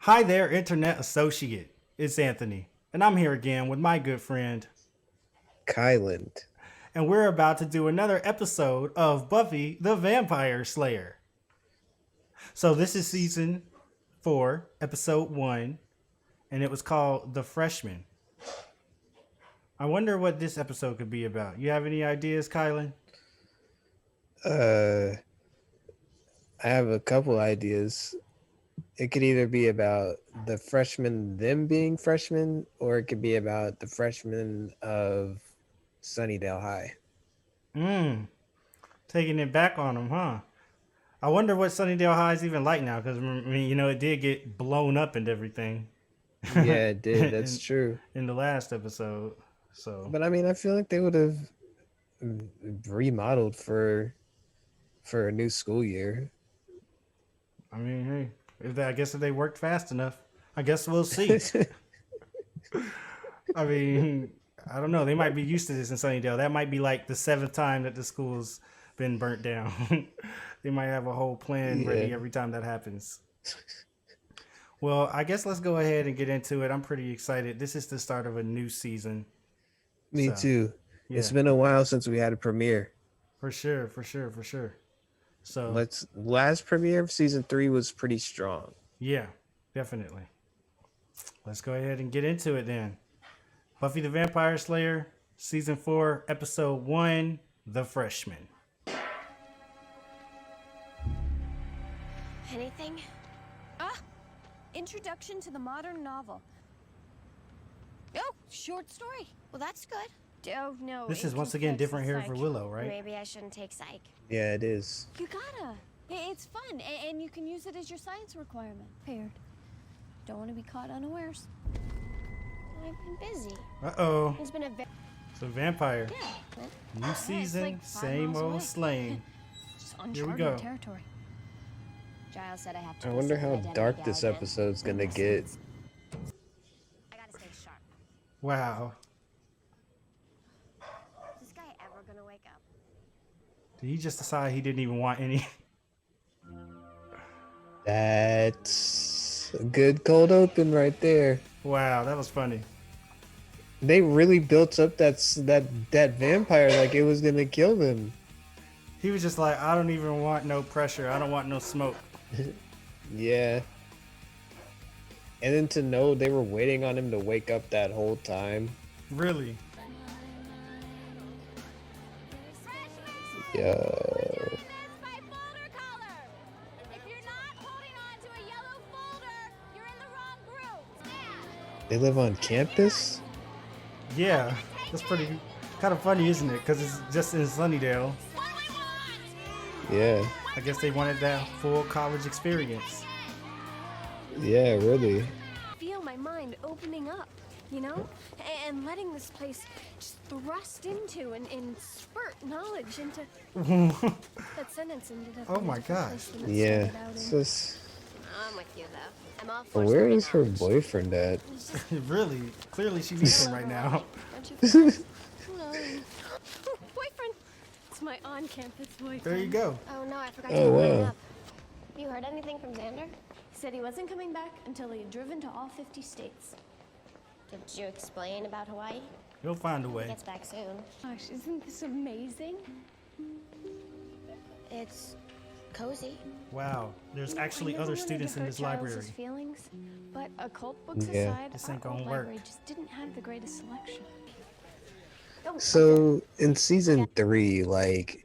Hi there, Internet Associate. It's Anthony, and I'm here again with my good friend, Kyland. and we're about to do another episode of Buffy the Vampire Slayer. So, this is season 4, episode 1, and it was called The Freshman. I wonder what this episode could be about. You have any ideas, Kylan? Uh, I have a couple ideas. It could either be about the freshmen, them being freshmen, or it could be about the freshmen of Sunnydale High. Mmm, taking it back on them, huh? I wonder what Sunnydale High is even like now, because it did get blown up and everything Yeah, it did. That's in, true. in the last episode. So, But I mean, I feel like they would have remodeled for a new school year. hey, I guess if they worked fast enough, I guess we'll see. I mean, I don't know. They might be used to this in Sunnydale. That might be like the seventh time that the school's been burnt down. They might have a whole plan Yeah, ready every time that happens. Well, I guess let's go ahead and get into it. I'm pretty excited. This is the start of a new season. me So, too. It's yeah, been a while since we had a premiere. for sure, for sure, for sure. So, Let's last premiere of season 3 was pretty strong. yeah, definitely. Let's go ahead and get into it then. Buffy the Vampire Slayer, Season 4, Episode 1, The Freshman. Anything? Ah! Introduction to the modern novel. Oh, short story. Well, that's good. Oh, no. This is once again different here for Willow, right? Maybe I shouldn't take psych. Yeah, it is. You gotta. It's fun, and you can use it as your science requirement. Paired. Don't want to be caught unawares. I've been busy. Uh-oh. It's been a very... It's a vampire. Yeah. New season, like 5 same miles old away. slaying. Just Here we uncharted go. territory. Giles said I have to I do wonder some how identity dark this gouge in. episode's gonna Makes get. sense. I gotta stay sharp. Wow. Is this guy ever gonna wake up? Did he just decide he didn't even want any? That's a good cold open right there. Wow, that was funny. They really built up that vampire like it was gonna kill them. He was just like, I don't even want no pressure. I don't want no smoke. Yeah. And then to know they were waiting on him to wake up that whole time. Really? Yeah. They live on campus? Yeah. That's pretty kind of funny, isn't it? Because it's just in Sunnydale. Yeah. I guess they wanted that full college experience. Yeah, really. Feel my mind opening up, you know? And letting this place just thrust into and spurt knowledge into that sentence ended up Oh in a my different gosh. place than it Yeah. started out It's in. just, I'm with you though. I'm all for where spreading is her knowledge. boyfriend at? It's just Really? Clearly she needs him right now. don't you feel it? No. Boyfriend. It's my on-campus boyfriend. There you go. Oh no, I forgot Oh, to bring it wow. up. You heard anything from Xander? He said he wasn't coming back until he had driven to all 50 states. Did you explain about Hawaii? He'll find a He way. gets back soon. Gosh, isn't this amazing? It's cozy. Wow. There's You know, I actually never other wanted to students in hurt this Giles's library. feelings, but occult books Yeah. aside, This ain't our old gonna work. library just didn't have the greatest selection. So in season 3, like,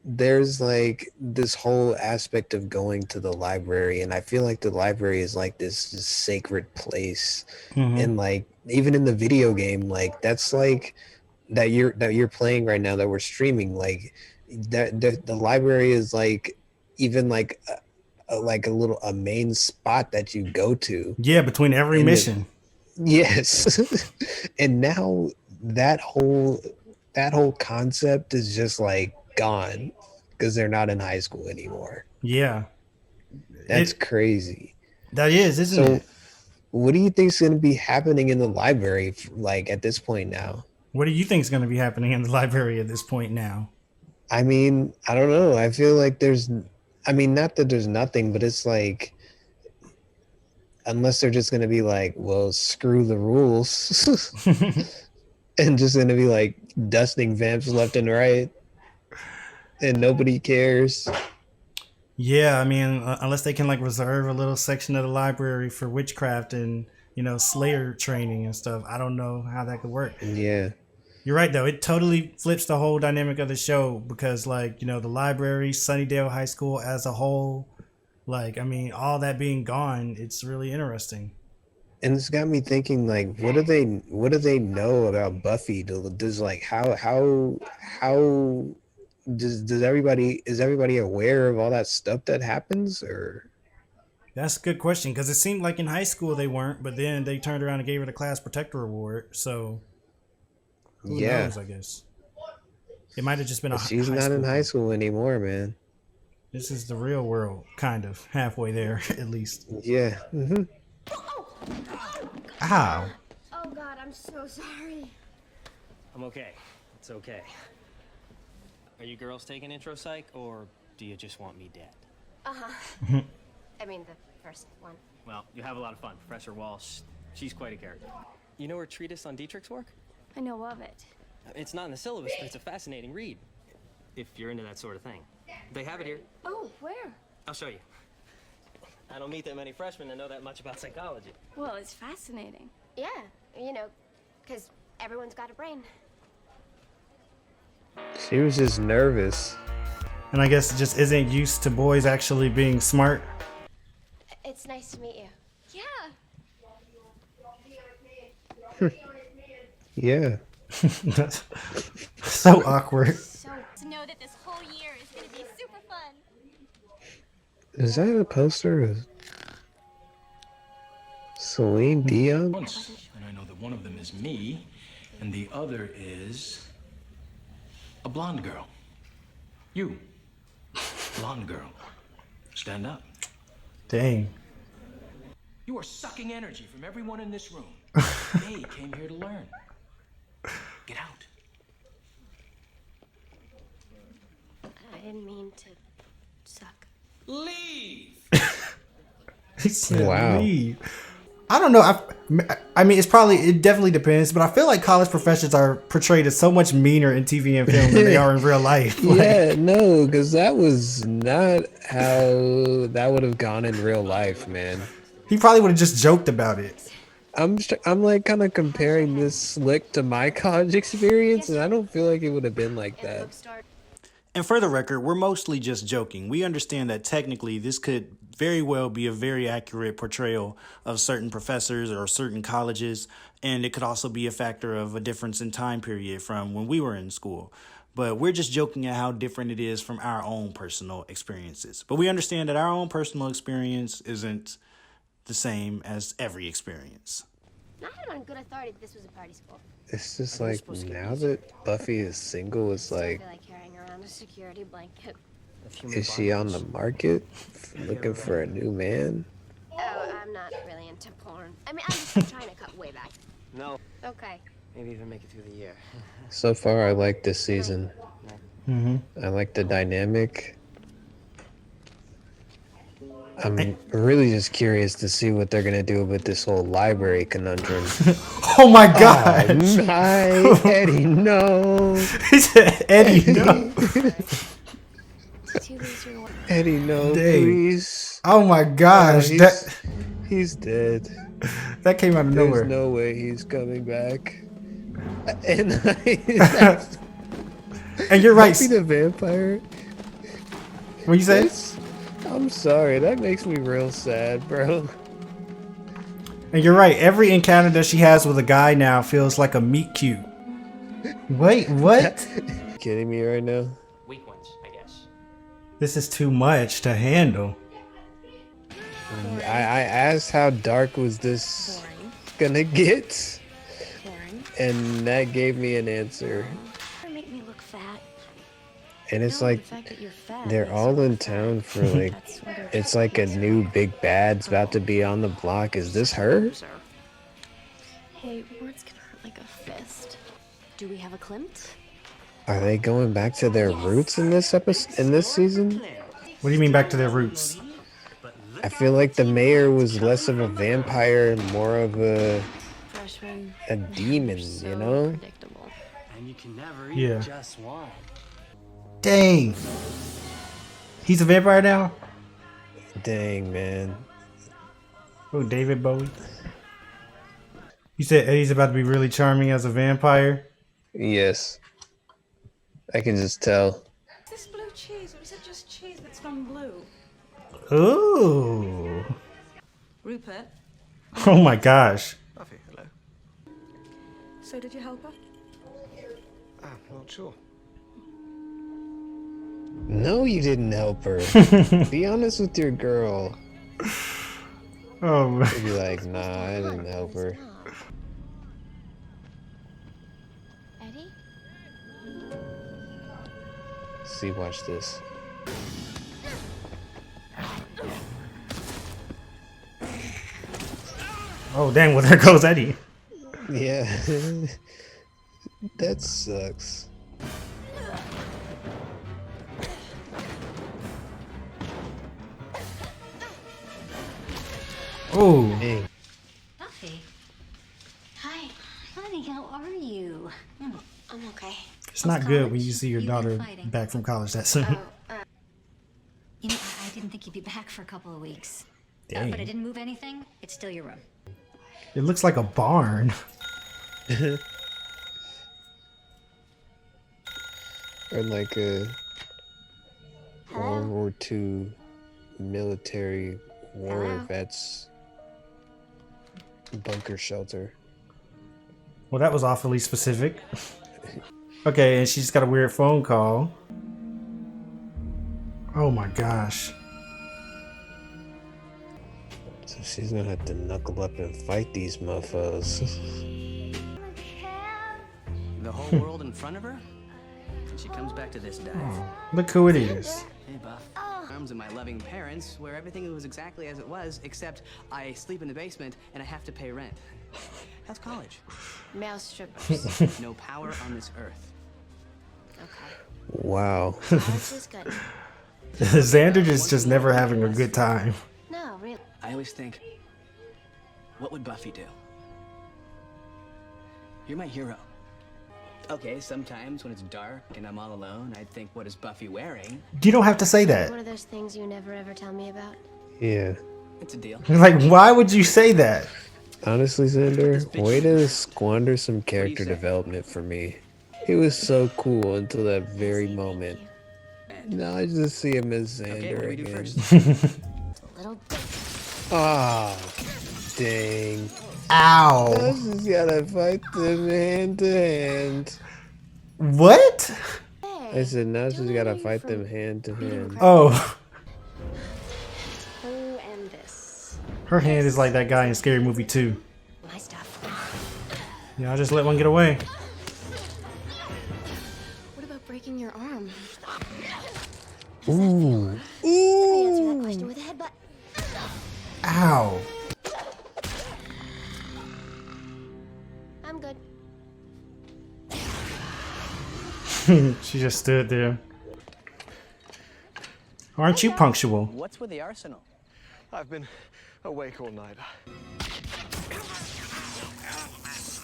there's like this whole aspect of going to the library, and I feel like the library is like this sacred place. And like even in the video game, like that's like that you're playing right now that we're streaming, like that the library is like even like like a main spot that you go to Yeah, between every in the mission. yes. And now that whole concept is just like gone because they're not in high school anymore. Yeah. That's It, crazy. that is, isn't So it? what do you think is going to be happening in the library like at this point now? What do you think is going to be happening in the library at this point now? I mean, I don't know. I feel like not that there's nothing, but it's like unless they're just gonna be like, well, screw the rules, and just gonna be like dusting vamps left and right, and nobody cares. Yeah, I mean, unless they can like reserve a little section of the library for witchcraft and Slayer training and stuff. I don't know how that could work. Yeah. You're right though. It totally flips the whole dynamic of the show because like the library, Sunnydale High School as a whole, like I mean, all that being gone, it's really interesting. And it's got me thinking, like, what do they know about Buffy? Does like how does everybody is everybody aware of all that stuff that happens, or That's a good question because it seemed like in high school they weren't, but then they turned around and gave her the class protector award. So who yeah, knows? I guess it might have just been a she's high not school in high thing. school anymore, man. This is the real world, kind of halfway there at least. Yeah. Ow! Oh God, I'm so sorry. I'm okay. It's okay. Are you girls taking intro psych, or do you just want me dead? I mean, the first one. Well, you have a lot of fun. Professor Walsh, she's quite a character. You know her treatise on Dietrich's work? I know of it. It's not in the syllabus, but it's a fascinating read. If you're into that sort of thing. They have it here. Oh, where? I'll show you. I don't meet that many freshmen that know that much about psychology. Well, it's fascinating. Yeah, because everyone's got a brain. She was just nervous. And I guess it just isn't used to boys actually being smart. It's nice to meet you. Yeah. Yeah. So awkward. So, To know that this whole year is going to be super fun. Is that a poster of Celine Dion? Once, and I know that one of them is me, and the other is a blonde girl. You, blonde girl, stand up. Dang. You are sucking energy from everyone in this room. They came here to learn. Get out. I didn't mean to suck. Leave. He said, Wow. leave. I don't know. I mean, it definitely depends, but I feel like college professors are portrayed as so much meaner in TV and film than they are in real life. Like, Yeah, no, because that was not how that would have gone in real life, man. he probably would have just joked about it. I'm like kind of comparing this slick to my college experience, and I don't feel like it would have been like that. And for the record, we're mostly just joking. We understand that technically this could very well be a very accurate portrayal of certain professors or certain colleges, and it could also be a factor of a difference in time period from when we were in school. But we're just joking at how different it is from our own personal experiences. But we understand that our own personal experience isn't the same as every experience. I had on good authority that this was a party school. It's just like now that Buffy is single, it's I like, feel like carrying around a security blanket. is she on the market looking for a new man? Oh, I'm not really into porn. I mean, I'm just trying to cut way back. No. Okay. Maybe even make it through the year. So far, I like this season. I like the dynamic. I'm really just curious to see what they're gonna do with this whole library conundrum. Oh my god! Oh my Eddie, no! He said, Eddie, no. Eddie, no, Dang. please. Oh my gosh. He's dead. That came out of There's nowhere. no way he's coming back. And And you're right. Buffy the Vampire. What you say? I'm sorry, that makes me real sad, bro. And you're right. Every encounter that she has with a guy now feels like a meet cute. Wait, what? You kidding me right now? Weak ones, I guess. This is too much to handle. I asked how dark was this gonna get, and that gave me an answer. Make me look fat. And it's like they're all in town for like, it's like a new big bad's about to be on the block. Is this her? Hey, words can hurt like a fist. Do we have a Klimt? Are they going back to their roots in this episode, in this season? What do you mean back to their roots? I feel like the mayor was less of a vampire, more of Freshman. a demon, So you know? predictable. And you can never eat Yeah. just one. Dang. He's a vampire now? Dang, man. Oh, David Bowie. You said Eddie's about to be really charming as a vampire? Yes. I can just tell. Is this blue cheese, or is it just cheese that's gone blue? Ooh. Rupert, Oh my gosh. Buffy, hello. so did you help her? I'm not sure. No, you didn't help her. Be honest with your girl. Oh, She'd be like, nah, I didn't help her. Eddie? See, watch this. oh dang, well there goes Eddie. Yeah. That sucks. Oh, Dang. Buffy. Hi. Honey, how are you? I'm okay. it's not good when you college? see your You been daughter fighting? back from college that soon. You know, I didn't think you'd be back for a couple of weeks. Dang. But I didn't move anything. It's still your room. It looks like a barn. Or like a World War II military war vets bunker shelter. Well, that was awfully specific. Okay, and she just got a weird phone call. Oh my gosh. So she's gonna have to knuckle up and fight these mofos. The whole world in front of her? And she comes back to this dive. Look who it is. Hey, Buff. Arms of my loving parents, where everything was exactly as it was, except I sleep in the basement and I have to pay rent. How's college? Mouse strippers. No power on this earth. Okay. Wow. College is good. Xander is just never having a good time. No, really. I always think, what would Buffy do? You're my hero. Okay, sometimes when it's dark and I'm all alone, I'd think, what is Buffy wearing? You don't have to say that. One of those things you never ever tell me about. Yeah. It's a deal. Like, why would you say that? Honestly, Xander, way to squander some character development for me. He was so cool until that very moment. Now I just see him as Okay, what do we Xander do again. first? Little Ah, dang. Ow. I just gotta fight them hand to hand. What? I said, now she's gotta fight them hand to hand. Oh, who and this. her hand is like that guy in Scary Movie 2. My stuff. Yeah, I'll just let one get away. What about breaking your arm? Ooh. Let me answer that question with a headbutt. Ow. I'm good. She just stood there. Aren't you punctual? What's with the arsenal? I've been awake all night.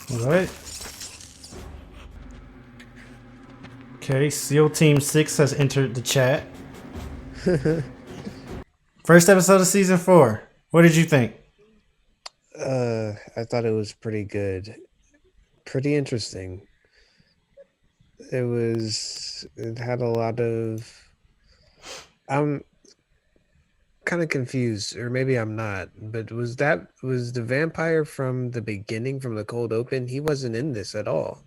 What? Okay, SEAL Team 6 has entered the chat. First episode of season 4. What did you think? I thought it was pretty good. Pretty interesting. It had a lot of, I'm kind of confused, or maybe I'm not, but was the vampire from the beginning, from the cold open? He wasn't in this at all.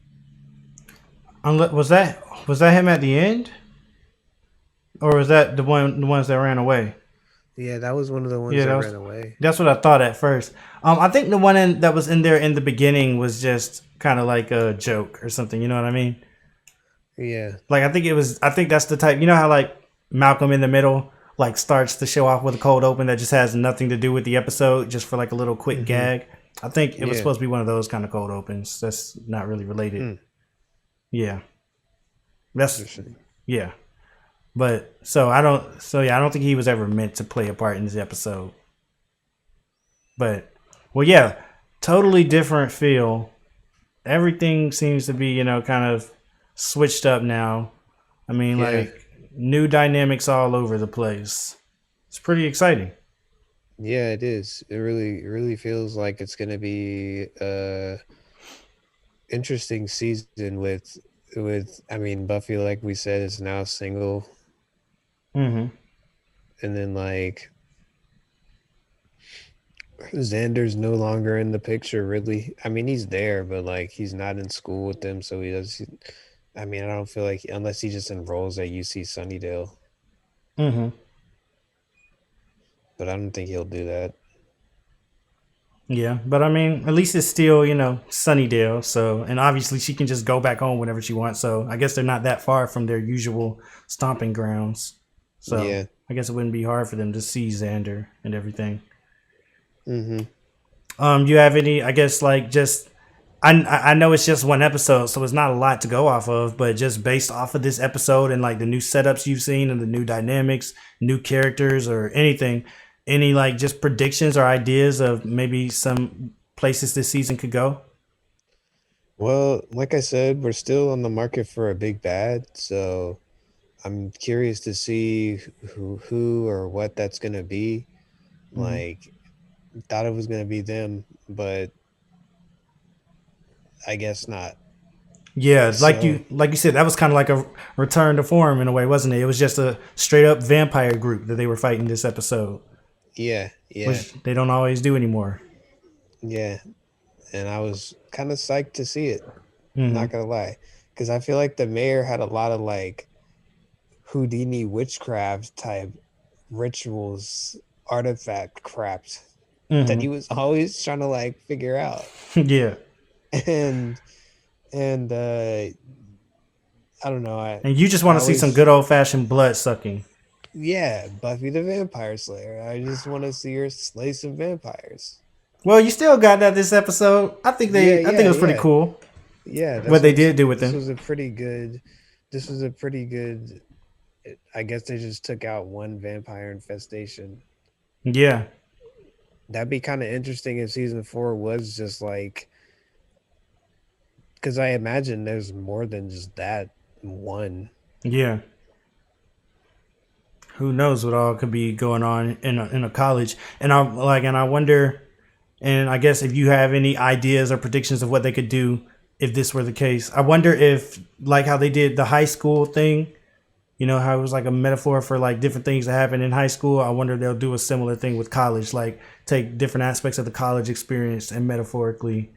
Was that him at the end? Or was that the ones that ran away? Yeah, that was one of the ones that ran away. That's what I thought at first. I think the one that was in there in the beginning was just kind of like a joke or something. You know what I mean? Yeah. Like I think that's the type. You know how like Malcolm in the Middle like starts the show off with a cold open that just has nothing to do with the episode, just for like a little quick gag. I think it was supposed to be one of those kind of cold opens. That's not really related. Yeah. That's yeah. But I don't think he was ever meant to play a part in this episode. But well, yeah, totally different feel. Everything seems to be, kind of switched up now. I mean, Yeah. like new dynamics all over the place. It's pretty exciting. Yeah, it is. It really feels like it's gonna be interesting season with I mean Buffy, like we said, is now single, Mm-hmm. and then like Xander's no longer in the picture really. I mean he's there, but like he's not in school with them, so he does. I mean I don't feel like unless he just enrolls at UC Sunnydale, Mm-hmm. but I don't think he'll do that. Yeah, but I mean, at least it's still, Sunnydale. So, and obviously she can just go back home whenever she wants. So I guess they're not that far from their usual stomping grounds. So Yeah. I guess it wouldn't be hard for them to see Xander and everything. Mm-hmm. You have any, I guess, like just, I know it's just one episode, so it's not a lot to go off of, but just based off of this episode and like the new setups you've seen and the new dynamics, new characters or anything, any like just predictions or ideas of maybe some places this season could go? Well, like I said, we're still on the market for a big bad, so I'm curious to see who or what that's gonna be. Like, thought it was gonna be them, but I guess not. Yeah, So like you said, that was kind of like a return to form in a way, wasn't it? It was just a straight up vampire group that they were fighting this episode, yeah, which they don't always do anymore. yeah, and I was kind of psyched to see it. Hmm. Not gonna lie, because I feel like the mayor had a lot of like Houdini witchcraft type rituals, artifact craps that Hmm. he was always trying to like figure out. Yeah, and and I don't know. and you just I want to see some always good old fashioned blood sucking. yeah, Buffy the Vampire Slayer. I just want to see her slay some vampires. Well, you still got that this episode. Yeah, I think it yeah, was pretty yeah, cool yeah. what That's they what did do with this them. was a pretty good. This was a pretty good. I guess they just took out one vampire infestation. Yeah, That'd be kind of interesting if season 4 was just like, because I imagine there's more than just that one. yeah. Who knows what all could be going on in a college? And I wonder. And I guess if you have any ideas or predictions of what they could do if this were the case, I wonder if like how they did the high school thing, how it was like a metaphor for like different things that happen in high school. I wonder if they'll do a similar thing with college, like take different aspects of the college experience and metaphorically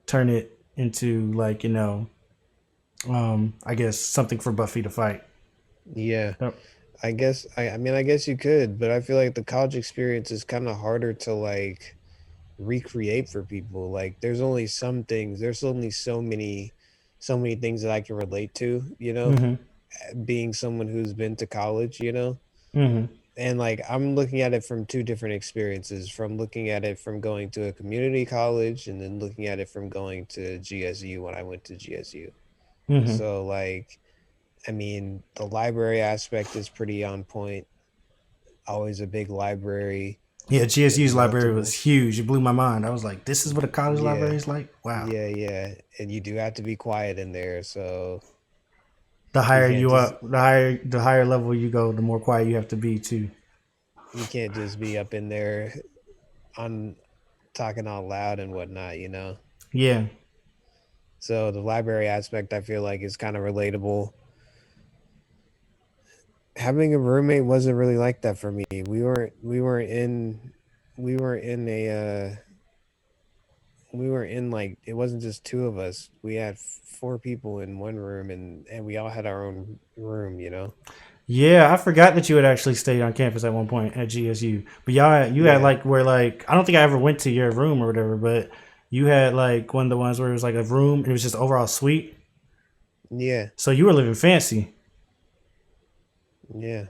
turn it into like, I guess something for Buffy to fight. Yeah. Yep. I mean I guess you could, but I feel like the college experience is kind of harder to like recreate for people. Like there's only some things, there's only so many things that I can relate to, Mm-hmm. being someone who's been to college. Mm-hmm. And like I'm looking at it from two different experiences, from looking at it from going to a community college and then looking at it from going to GSU when I went to GSU. Mm-hmm. So like I mean, the library aspect is pretty on point. Always a big library Yeah, with GSU's library was multiple. huge. It blew my mind. I was like, this is what a college library Yeah, is like? Wow. yeah. And you do have to be quiet in there, so The you higher can't you just up, the higher level you go, the more quiet you have to be too. you can't just be up in there on talking out loud and whatnot. Yeah. So the library aspect I feel like is kind of relatable. Having a roommate wasn't really like that for me. We were in like it wasn't just two of us. We had four people in one room and we all had our own room. Yeah, I forgot that you had actually stayed on campus at one point at GSU. But you had Yeah. like where like I don't think I ever went to your room or whatever, but you had like one of the ones where it was like a room and it was just overall suite. Yeah. So you were living fancy. Yeah.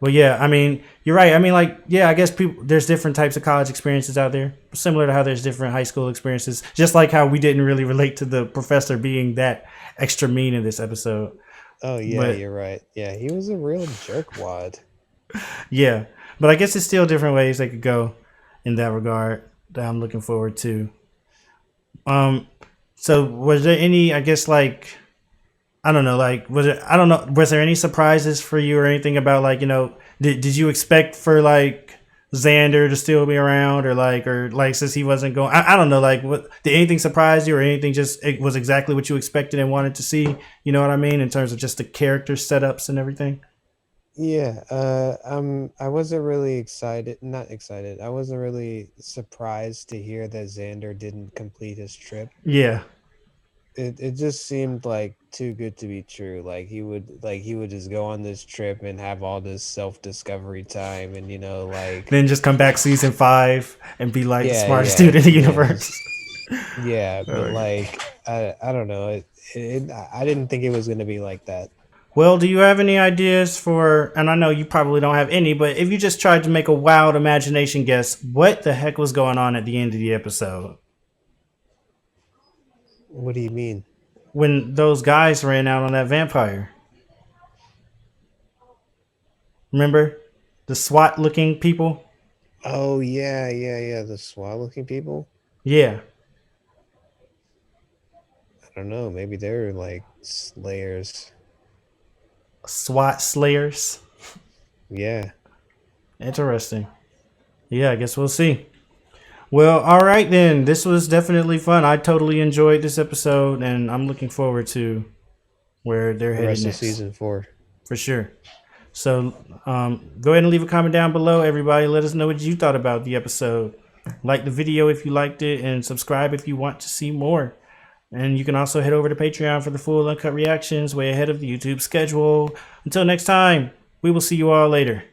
Well, yeah, I mean, you're right. I mean, like, yeah, I guess there's different types of college experiences out there, similar to how there's different high school experiences. Just like how we didn't really relate to the professor being that extra mean in this episode. Oh yeah, But you're right. Yeah, he was a real jerkwad. yeah, but I guess it's still different ways they could go. in that regard that I'm looking forward to. So was there any, I guess, like, I don't know, like, was there any surprises for you or anything about, like, did you expect for, like, Xander to still be around, or like since he wasn't going, I don't know, like, what did anything surprise you, or anything just it was exactly what you expected and wanted to see? You know what I mean, in terms of just the character setups and everything. Yeah, I wasn't really excited, not excited. I wasn't really surprised to hear that Xander didn't complete his trip. Yeah. It just seemed like too good to be true. Like he would just go on this trip and have all this self-discovery time, and like Then just come back season 5 and be like the yeah, smartest yeah, dude in the yeah, universe. yeah. But like I don't know. I didn't think it was gonna be like that. Well, do you have any ideas for, and I know you probably don't have any, but if you just tried to make a wild imagination guess, what the heck was going on at the end of the episode? What do you mean? When those guys ran out on that vampire. Remember? The SWAT looking people? Oh yeah. The SWAT-looking people. Yeah. I don't know. Maybe they're like slayers. SWAT slayers. Yeah. Interesting. Yeah, I guess we'll see. Well, all right then. This was definitely fun. I totally enjoyed this episode, and I'm looking forward to where they're The headed rest of next. season 4. For sure. So go ahead and leave a comment down below, everybody. Let us know what you thought about the episode. Like the video if you liked it, and subscribe if you want to see more. And you can also head over to Patreon for the full uncut reactions way ahead of the YouTube schedule. Until next time, we will see you all later.